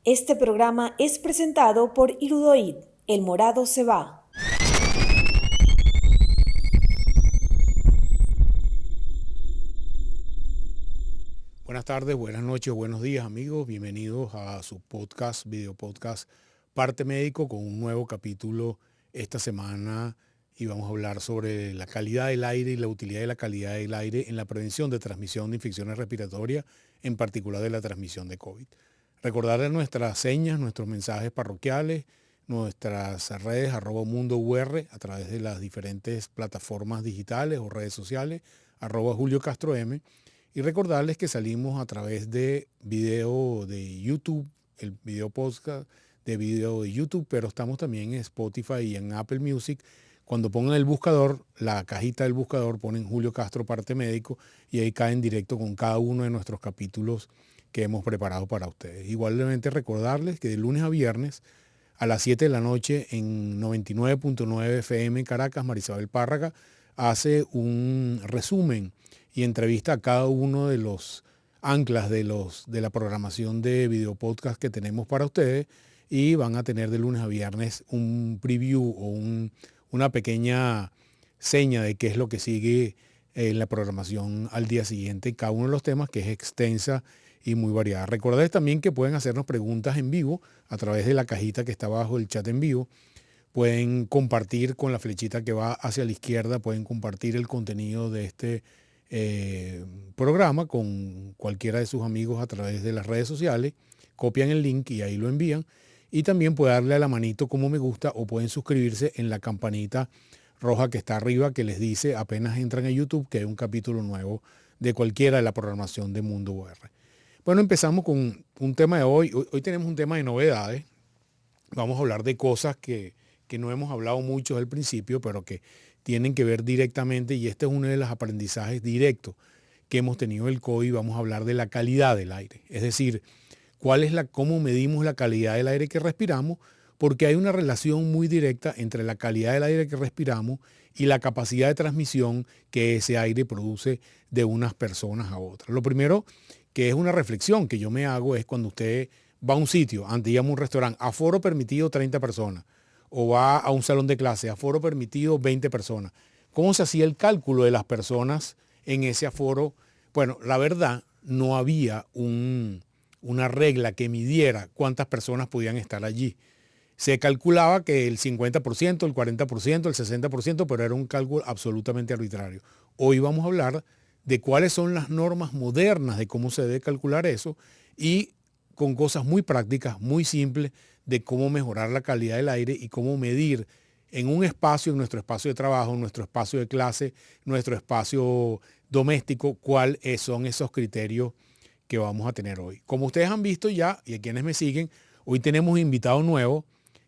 Este programa es presentado por Irudoid, El Morado se va. Buenas tardes, buenas noches, buenos días amigos, bienvenidos a su podcast, video podcast Parte Médico con un nuevo capítulo esta semana y vamos a hablar sobre la calidad del aire y la utilidad de la calidad del aire en la prevención de transmisión de infecciones respiratorias, en particular de la transmisión de COVID. Recordarles nuestras señas, nuestros mensajes parroquiales, nuestras redes @mundour a través de las diferentes plataformas digitales o redes sociales, @JulioCastroM. Y recordarles que salimos a través de video de YouTube, el video podcast de video de YouTube, pero estamos también en Spotify y en Apple Music. Cuando pongan el buscador, la cajita del buscador, ponen Julio Castro Parte Médico y ahí caen directo con cada uno de nuestros capítulos que hemos preparado para ustedes. Igualmente recordarles que de lunes a viernes a las 7 de la noche en 99.9 FM en Caracas, Marisabel Párraga hace un resumen y entrevista a cada uno de los anclas de la programación de video podcast que tenemos para ustedes y van a tener de lunes a viernes un preview o una pequeña seña de qué es lo que sigue en la programación al día siguiente, cada uno de los temas, que es extensa y muy variada. Recordarles también que pueden hacernos preguntas en vivo a través de la cajita que está abajo del chat en vivo. Pueden compartir con la flechita que va hacia la izquierda, pueden compartir el contenido de este programa con cualquiera de sus amigos a través de las redes sociales, copian el link y ahí lo envían. Y también puede darle a la manito como me gusta o pueden suscribirse en la campanita roja que está arriba que les dice apenas entran a YouTube que hay un capítulo nuevo de cualquiera de la programación de Mundo UR. Bueno, empezamos con un tema de hoy. Hoy tenemos un tema de novedades. Vamos a hablar de cosas que no hemos hablado mucho al principio, pero que tienen que ver directamente, y este es uno de los aprendizajes directos que hemos tenido del COVID. Vamos a hablar de la calidad del aire, es decir, cómo medimos la calidad del aire que respiramos, porque hay una relación muy directa entre la calidad del aire que respiramos y la capacidad de transmisión que ese aire produce de unas personas a otras. Lo primero que es una reflexión que yo me hago es cuando usted va a un sitio, antes íbamos a un restaurante, aforo permitido 30 personas, o va a un salón de clase, aforo permitido 20 personas. ¿Cómo se hacía el cálculo de las personas en ese aforo? Bueno, la verdad, no había una regla que midiera cuántas personas podían estar allí. Se calculaba que el 50%, el 40%, el 60%, pero era un cálculo absolutamente arbitrario. Hoy vamos a hablar de cuáles son las normas modernas de cómo se debe calcular eso y con cosas muy prácticas, muy simples, de cómo mejorar la calidad del aire y cómo medir en un espacio, en nuestro espacio de trabajo, en nuestro espacio de clase, nuestro espacio doméstico, cuáles son esos criterios que vamos a tener hoy. Como ustedes han visto ya, y a quienes me siguen, hoy tenemos un invitado nuevo,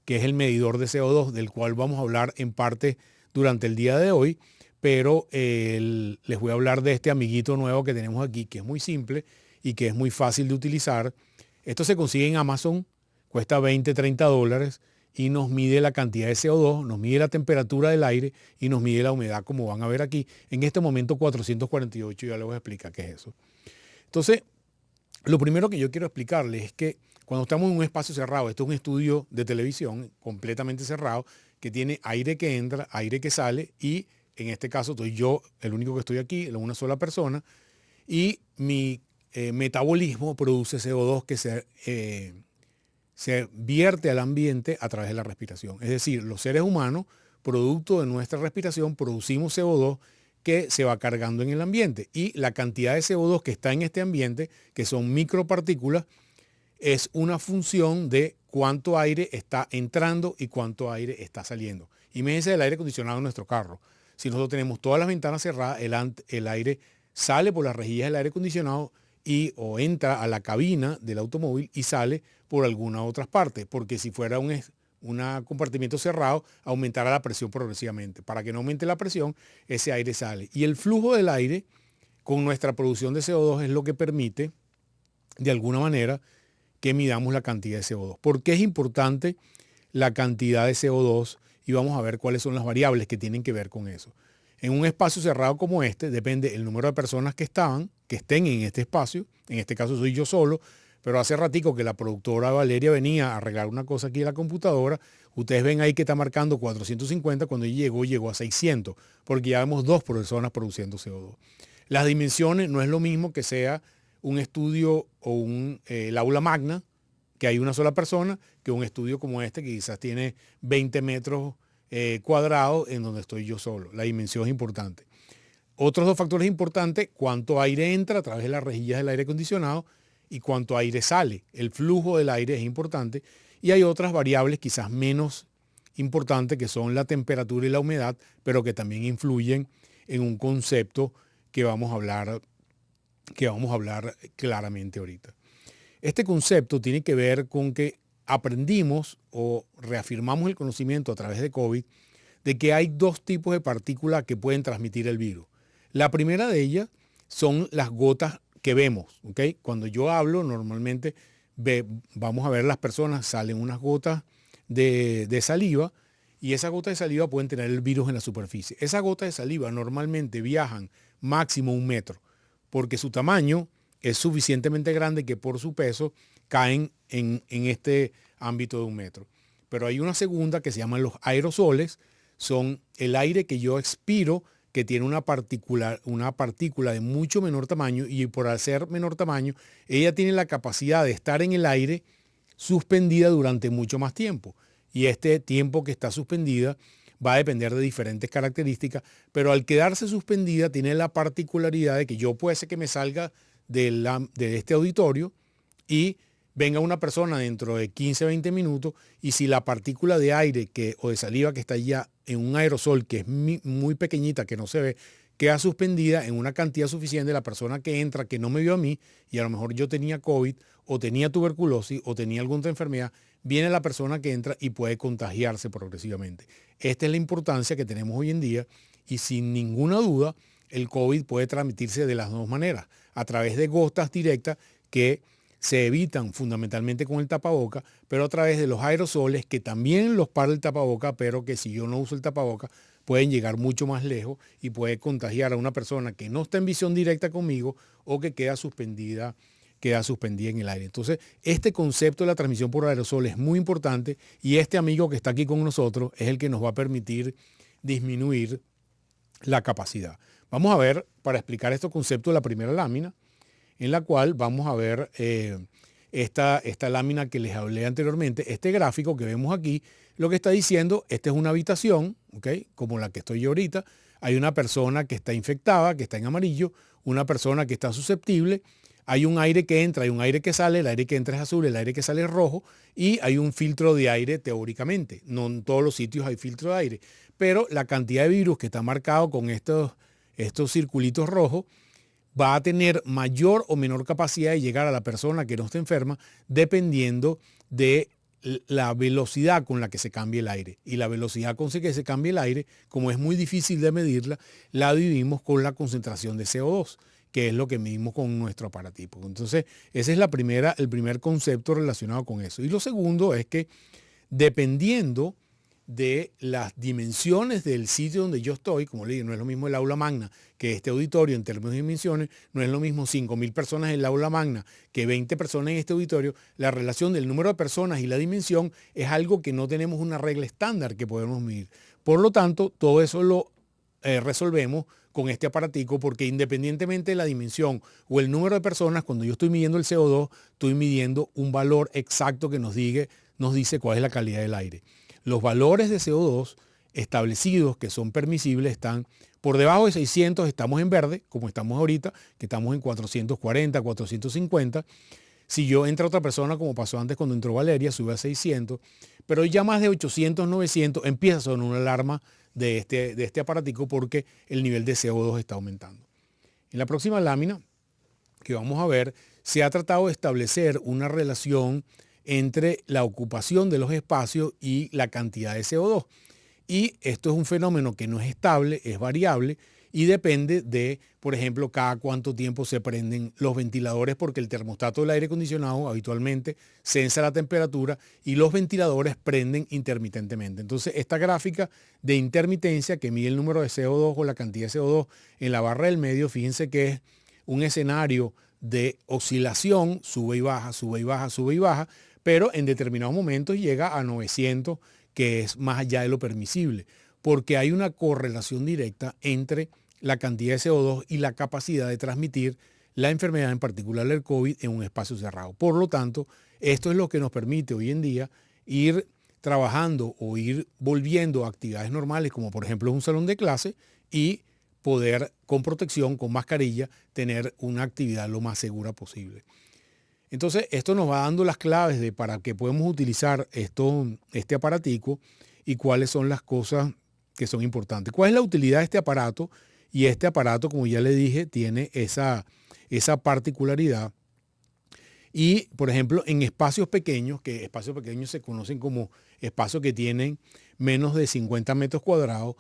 que es el medidor de CO2, del cual vamos a hablar en parte durante el día de hoy, pero les voy a hablar de este amiguito nuevo que tenemos aquí, que es muy simple y que es muy fácil de utilizar. Esto se consigue en Amazon, cuesta $20-30 y nos mide la cantidad de CO2, nos mide la temperatura del aire y nos mide la humedad, como van a ver aquí. En este momento 448, ya les voy a explicar qué es eso. Entonces, lo primero que yo quiero explicarles es que cuando estamos en un espacio cerrado, esto es un estudio de televisión completamente cerrado, que tiene aire que entra, aire que sale, y en este caso estoy yo, el único que estoy aquí, una sola persona, y mi metabolismo produce CO2 que se vierte al ambiente a través de la respiración. Es decir, los seres humanos, producto de nuestra respiración, producimos CO2 que se va cargando en el ambiente. Y la cantidad de CO2 que está en este ambiente, que son micropartículas, es una función de cuánto aire está entrando y cuánto aire está saliendo. Imagínense el aire acondicionado en nuestro carro. Si nosotros tenemos todas las ventanas cerradas, el aire sale por las rejillas del aire acondicionado o entra a la cabina del automóvil y sale por alguna otra parte, porque si fuera un compartimiento cerrado, aumentará la presión progresivamente. Para que no aumente la presión, ese aire sale. Y el flujo del aire con nuestra producción de CO2 es lo que permite, de alguna manera, que midamos la cantidad de CO2. ¿Por qué es importante la cantidad de CO2? Y vamos a ver cuáles son las variables que tienen que ver con eso. En un espacio cerrado como este, depende el número de personas que estén en este espacio. En este caso soy yo solo, Pero hace ratico que la productora Valeria venía a arreglar una cosa aquí en la computadora. Ustedes ven ahí que está marcando 450, cuando llegó a 600, porque ya vemos 2 personas produciendo CO2. Las dimensiones no es lo mismo que sea un estudio o el aula magna, que hay una sola persona, que un estudio como este, que quizás tiene 20 metros cuadrados en donde estoy yo solo. La dimensión es importante. Otros 2 factores importantes: cuánto aire entra a través de las rejillas del aire acondicionado y cuánto aire sale. El flujo del aire es importante. Y hay otras variables quizás menos importantes, que son la temperatura y la humedad, pero que también influyen en un concepto que vamos a hablar claramente ahorita. Este concepto tiene que ver con que aprendimos o reafirmamos el conocimiento a través de COVID de que hay 2 tipos de partículas que pueden transmitir el virus. La primera de ellas son las gotas que vemos, ¿ok? Cuando yo hablo, normalmente vamos a ver las personas, salen unas gotas de saliva, y esas gotas de saliva pueden tener el virus en la superficie. Esas gotas de saliva normalmente viajan máximo 1 metro, porque su tamaño es suficientemente grande que por su peso caen en este ámbito de 1 metro. Pero hay una segunda que se llaman los aerosoles. Son el aire que yo expiro, que tiene una partícula de mucho menor tamaño, y por ser menor tamaño, ella tiene la capacidad de estar en el aire suspendida durante mucho más tiempo. Y este tiempo que está suspendida va a depender de diferentes características, pero al quedarse suspendida tiene la particularidad de que yo puede ser que me salga de este auditorio y venga una persona dentro de 15, 20 minutos, y si la partícula de aire o de saliva que está ya en un aerosol, que es muy pequeñita, que no se ve, queda suspendida en una cantidad suficiente, la persona que entra, que no me vio a mí, y a lo mejor yo tenía COVID o tenía tuberculosis o tenía alguna otra enfermedad, viene la persona que entra y puede contagiarse progresivamente. Esta es la importancia que tenemos hoy en día, y sin ninguna duda el COVID puede transmitirse de las 2 maneras: a través de gotas directas que se evitan fundamentalmente con el tapaboca, pero a través de los aerosoles, que también los para el tapaboca, pero que si yo no uso el tapaboca pueden llegar mucho más lejos y puede contagiar a una persona que no está en visión directa conmigo o que queda suspendida en el aire. Entonces, este concepto de la transmisión por aerosol es muy importante, y este amigo que está aquí con nosotros es el que nos va a permitir disminuir la capacidad. Vamos a ver, para explicar este concepto, la primera lámina, en la cual vamos a ver esta lámina que les hablé anteriormente. Este gráfico que vemos aquí, lo que está diciendo: esta es una habitación, ¿okay?, como la que estoy yo ahorita. Hay una persona que está infectada, que está en amarillo, una persona que está susceptible. Hay un aire que entra, hay un aire que sale, el aire que entra es azul, el aire que sale es rojo, y hay un filtro de aire teóricamente. No en todos los sitios hay filtro de aire, pero la cantidad de virus que está marcado con estos circulitos rojos va a tener mayor o menor capacidad de llegar a la persona que no está enferma, dependiendo de la velocidad con la que se cambie el aire. Y la velocidad con la que se cambie el aire, como es muy difícil de medirla, la dividimos con la concentración de CO2, que es lo que medimos con nuestro aparatico. Entonces, ese es el primer concepto relacionado con eso. Y lo segundo es que, dependiendo de las dimensiones del sitio donde yo estoy, como le digo, no es lo mismo el aula magna que este auditorio en términos de dimensiones, no es lo mismo 5.000 personas en el aula magna que 20 personas en este auditorio. La relación del número de personas y la dimensión es algo que no tenemos una regla estándar que podemos medir. Por lo tanto, todo eso lo resolvemos con este aparatico, porque independientemente de la dimensión o el número de personas, cuando yo estoy midiendo el CO2, estoy midiendo un valor exacto que nos dice cuál es la calidad del aire. Los valores de CO2 establecidos, que son permisibles, están por debajo de 600, estamos en verde, como estamos ahorita, que estamos en 440, 450. Si yo entra otra persona, como pasó antes cuando entró Valeria, sube a 600, pero ya más de 800, 900, empieza a sonar una alarma de este aparatico, porque el nivel de CO2 está aumentando. En la próxima lámina que vamos a ver, se ha tratado de establecer una relación entre la ocupación de los espacios y la cantidad de CO2. Y esto es un fenómeno que no es estable, es variable, y depende de, por ejemplo, cada cuánto tiempo se prenden los ventiladores, porque el termostato del aire acondicionado habitualmente censa la temperatura y los ventiladores prenden intermitentemente. Entonces, esta gráfica de intermitencia que mide el número de CO2 o la cantidad de CO2 en la barra del medio, fíjense que es un escenario de oscilación, sube y baja, sube y baja, sube y baja, pero en determinados momentos llega a 900, que es más allá de lo permisible, porque hay una correlación directa entre la cantidad de CO2 y la capacidad de transmitir la enfermedad, en particular el COVID, en un espacio cerrado. Por lo tanto, esto es lo que nos permite hoy en día ir trabajando o ir volviendo a actividades normales, como por ejemplo un salón de clase, y poder con protección, con mascarilla, tener una actividad lo más segura posible. Entonces, esto nos va dando las claves de para qué podemos utilizar este aparatico y cuáles son las cosas que son importantes. ¿Cuál es la utilidad de este aparato? Y este aparato, como ya le dije, tiene esa particularidad. Y, por ejemplo, en espacios pequeños, que espacios pequeños se conocen como espacios que tienen menos de 50 metros cuadrados,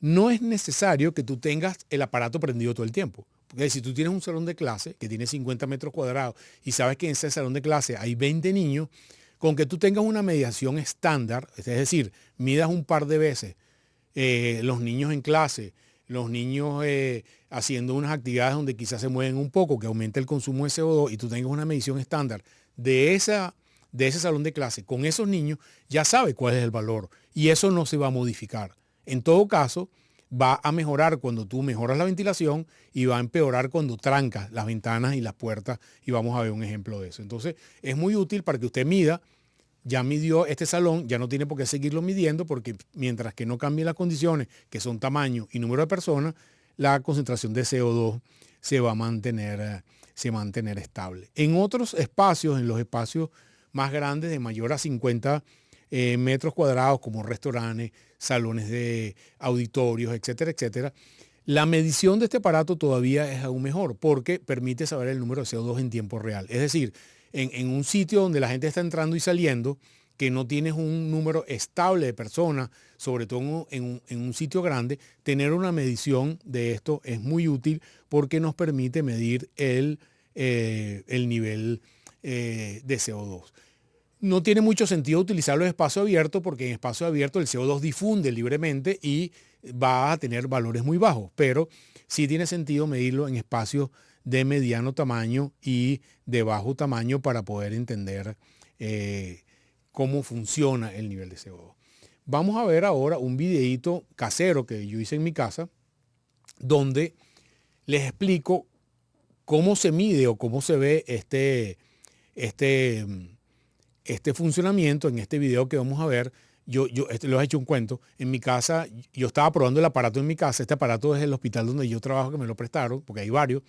no es necesario que tú tengas el aparato prendido todo el tiempo. Porque si tú tienes un salón de clase que tiene 50 metros cuadrados y sabes que en ese salón de clase hay 20 niños, con que tú tengas una mediación estándar, es decir, midas un par de veces los niños en clase, los niños haciendo unas actividades donde quizás se mueven un poco, que aumente el consumo de CO2 y tú tengas una medición estándar de ese salón de clase con esos niños, ya sabes cuál es el valor y eso no se va a modificar. En todo caso, va a mejorar cuando tú mejoras la ventilación y va a empeorar cuando trancas las ventanas y las puertas, y vamos a ver un ejemplo de eso. Entonces, es muy útil para que usted mida. Ya midió este salón, ya no tiene por qué seguirlo midiendo, porque mientras que no cambien las condiciones, que son tamaño y número de personas, la concentración de CO2 se va a mantener estable. En otros espacios, en los espacios más grandes, de mayor a 50 metros cuadrados, como restaurantes, salones de auditorios, etcétera, etcétera, la medición de este aparato todavía es aún mejor, porque permite saber el número de CO2 en tiempo real. Es decir, en un sitio donde la gente está entrando y saliendo, que no tienes un número estable de personas, sobre todo en un sitio grande, tener una medición de esto es muy útil porque nos permite medir el nivel de CO2. No tiene mucho sentido utilizarlo en espacio abierto, porque en espacio abierto el CO2 difunde libremente y va a tener valores muy bajos, pero sí tiene sentido medirlo en espacios de mediano tamaño y de bajo tamaño para poder entender cómo funciona el nivel de CO2. Vamos a ver ahora un videíto casero que yo hice en mi casa, donde les explico cómo se mide o cómo se ve este funcionamiento en este video que vamos a ver. Yo les he hecho un cuento. En mi casa, yo estaba probando el aparato en mi casa. Este aparato es el hospital donde yo trabajo, que me lo prestaron, porque hay varios.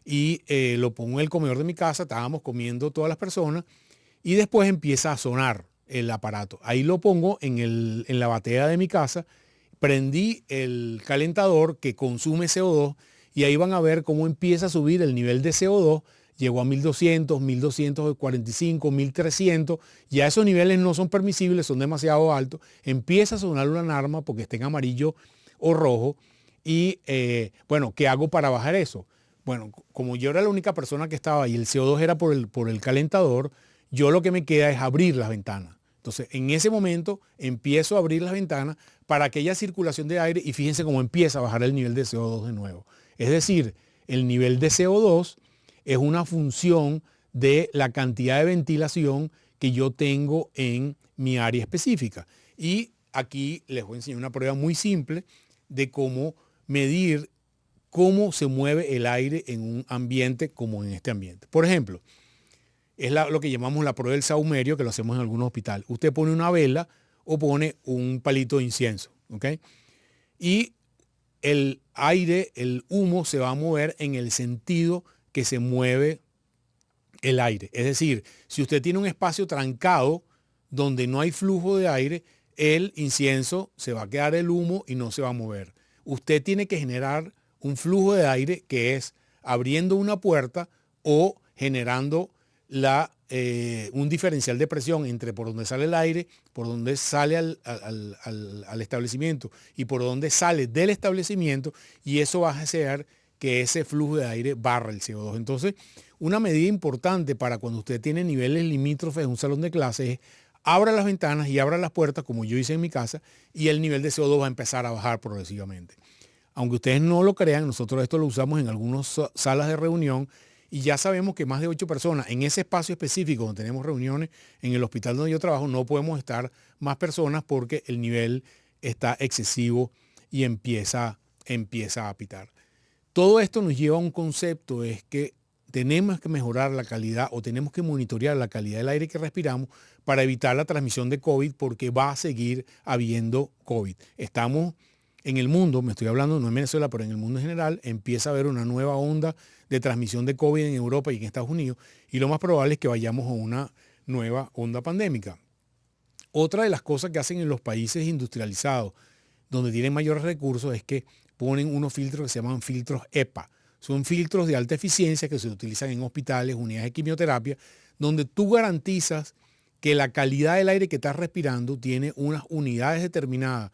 Y lo pongo en el comedor de mi casa. Estábamos comiendo todas las personas. Y después empieza a sonar el aparato. Ahí lo pongo en la batea de mi casa. Prendí el calentador que consume CO2. Y ahí van a ver cómo empieza a subir el nivel de CO2. Llegó a 1200, 1245, 1300. Ya esos niveles no son permisibles, son demasiado altos. Empieza a sonar una alarma porque está en amarillo o rojo. Y bueno, ¿qué hago para bajar eso? Bueno, como yo era la única persona que estaba y el CO2 era por el calentador, yo lo que me queda es abrir las ventanas. Entonces, en ese momento empiezo a abrir las ventanas para que haya circulación de aire y fíjense cómo empieza a bajar el nivel de CO2 de nuevo. Es decir, el nivel de CO2 es una función de la cantidad de ventilación que yo tengo en mi área específica. Y aquí les voy a enseñar una prueba muy simple de cómo medir cómo se mueve el aire en un ambiente como en este ambiente. Por ejemplo, es lo que llamamos la prueba del sahumerio, que lo hacemos en algunos hospitales. Usted pone una vela o pone un palito de incienso, ¿ok? Y el aire, el humo se va a mover en el sentido que se mueve el aire. Es decir, si usted tiene un espacio trancado donde no hay flujo de aire, el incienso se va a quedar el humo y no se va a mover. Usted tiene que generar un flujo de aire, que es abriendo una puerta o generando un diferencial de presión entre por donde sale el aire, por donde sale al establecimiento y por donde sale del establecimiento, y eso va a hacer que ese flujo de aire barra el CO2. Entonces, una medida importante para cuando usted tiene niveles limítrofes en un salón de clases es abra las ventanas y abra las puertas, como yo hice en mi casa, y el nivel de CO2 va a empezar a bajar progresivamente. Aunque ustedes no lo crean, nosotros esto lo usamos en algunas salas de reunión y ya sabemos que más de 8 personas en ese espacio específico donde tenemos reuniones, en el hospital donde yo trabajo, no podemos estar más personas porque el nivel está excesivo y empieza a pitar. Todo esto nos lleva a un concepto, es que tenemos que mejorar la calidad o tenemos que monitorear la calidad del aire que respiramos para evitar la transmisión de COVID, porque va a seguir habiendo COVID. Estamos en el mundo, me estoy hablando no en Venezuela, pero en el mundo en general, empieza a haber una nueva onda de transmisión de COVID en Europa y en Estados Unidos, y lo más probable es que vayamos a una nueva onda pandémica. Otra de las cosas que hacen en los países industrializados, donde tienen mayores recursos, es que ponen unos filtros que se llaman filtros EPA. Son filtros de alta eficiencia que se utilizan en hospitales, unidades de quimioterapia, donde tú garantizas que la calidad del aire que estás respirando tiene unas unidades determinadas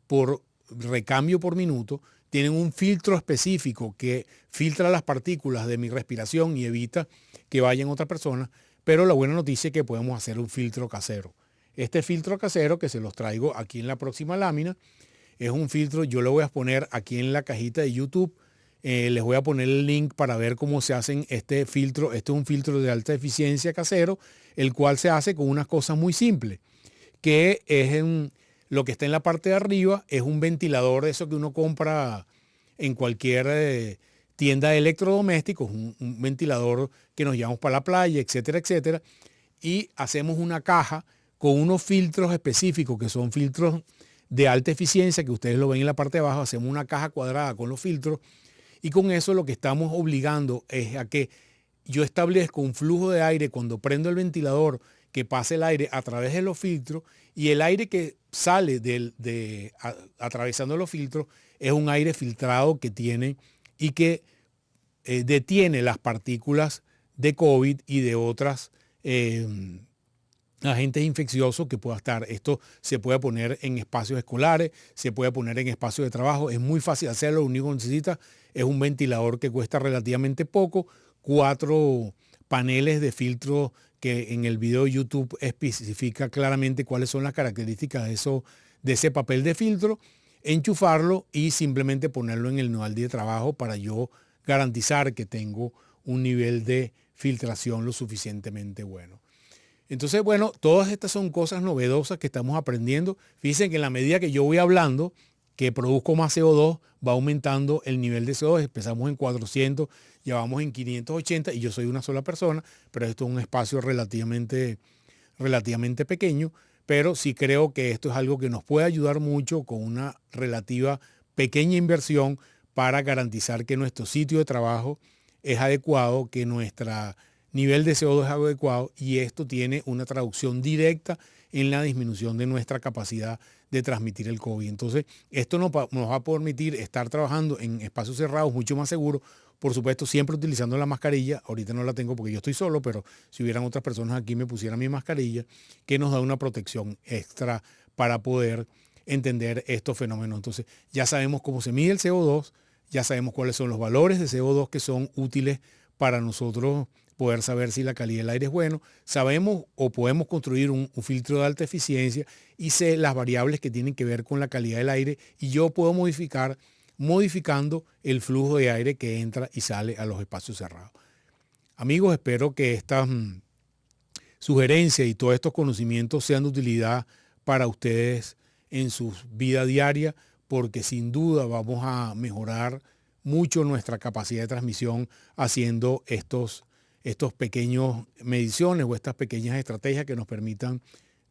por recambio por minuto, tienen un filtro específico que filtra las partículas de mi respiración y evita que vayan otras personas, pero la buena noticia es que podemos hacer un filtro casero. Este filtro casero, que se los traigo aquí en la próxima lámina, es un filtro, yo lo voy a poner aquí en la cajita de YouTube. Les voy a poner el link para ver cómo se hacen este filtro. Este es un filtro de alta eficiencia casero, el cual se hace con unas cosas muy simples, que es lo que está en la parte de arriba, es un ventilador de eso que uno compra en cualquier tienda de electrodomésticos, un ventilador que nos llevamos para la playa, etcétera, etcétera. Y hacemos una caja con unos filtros específicos que son filtros de alta eficiencia, que ustedes lo ven en la parte de abajo. Hacemos una caja cuadrada con los filtros. Y con eso lo que estamos obligando es a que yo establezco un flujo de aire cuando prendo el ventilador, que pase el aire a través de los filtros, y el aire que sale atravesando los filtros es un aire filtrado que tiene y que detiene las partículas de COVID y de otras agentes infecciosos que pueda estar. Esto se puede poner en espacios escolares, se puede poner en espacios de trabajo. Es muy fácil hacerlo. Lo único que necesita es un ventilador que cuesta relativamente poco, 4 paneles de filtro que en el video de YouTube especifica claramente cuáles son las características de ese papel de filtro, enchufarlo y simplemente ponerlo en el nodal de trabajo para yo garantizar que tengo un nivel de filtración lo suficientemente bueno. Entonces, bueno, todas estas son cosas novedosas que estamos aprendiendo. Fíjense que en la medida que yo voy hablando, que produzco más CO2, va aumentando el nivel de CO2. Empezamos en 400, ya vamos en 580 y yo soy una sola persona, pero esto es un espacio relativamente pequeño, pero sí creo que esto es algo que nos puede ayudar mucho con una relativa pequeña inversión para garantizar que nuestro sitio de trabajo es adecuado, que nuestro nivel de CO2 es adecuado, y esto tiene una traducción directa en la disminución de nuestra capacidad de transmitir el COVID. Entonces, esto nos va a permitir estar trabajando en espacios cerrados mucho más seguros, por supuesto, siempre utilizando la mascarilla. Ahorita no la tengo porque yo estoy solo, pero si hubieran otras personas aquí me pusieran mi mascarilla, que nos da una protección extra para poder entender estos fenómenos. Entonces, ya sabemos cómo se mide el CO2, ya sabemos cuáles son los valores de CO2 que son útiles para nosotros poder saber si la calidad del aire es bueno. Sabemos o podemos construir un filtro de alta eficiencia y sé las variables que tienen que ver con la calidad del aire, y yo puedo modificando el flujo de aire que entra y sale a los espacios cerrados. Amigos, espero que estas sugerencias y todos estos conocimientos sean de utilidad para ustedes en su vida diaria, porque sin duda vamos a mejorar mucho nuestra capacidad de transmisión haciendo estos pequeños mediciones o estas pequeñas estrategias que nos permitan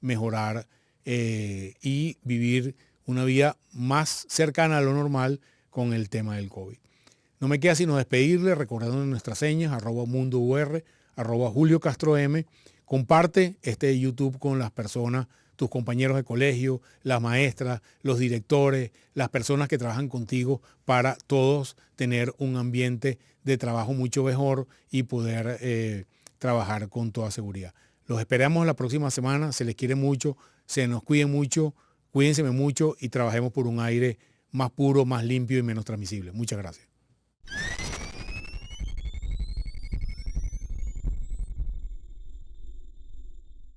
mejorar y vivir una vida más cercana a lo normal con el tema del COVID. No me queda sino despedirle recordando nuestras señas, @mundour, @JulioCastroM. Comparte este YouTube con las personas, tus compañeros de colegio, las maestras, los directores, las personas que trabajan contigo, para todos tener un ambiente de trabajo mucho mejor y poder trabajar con toda seguridad. Los esperamos la próxima semana. Se les quiere mucho, se nos cuiden mucho, cuídense mucho y trabajemos por un aire más puro, más limpio y menos transmisible. Muchas gracias.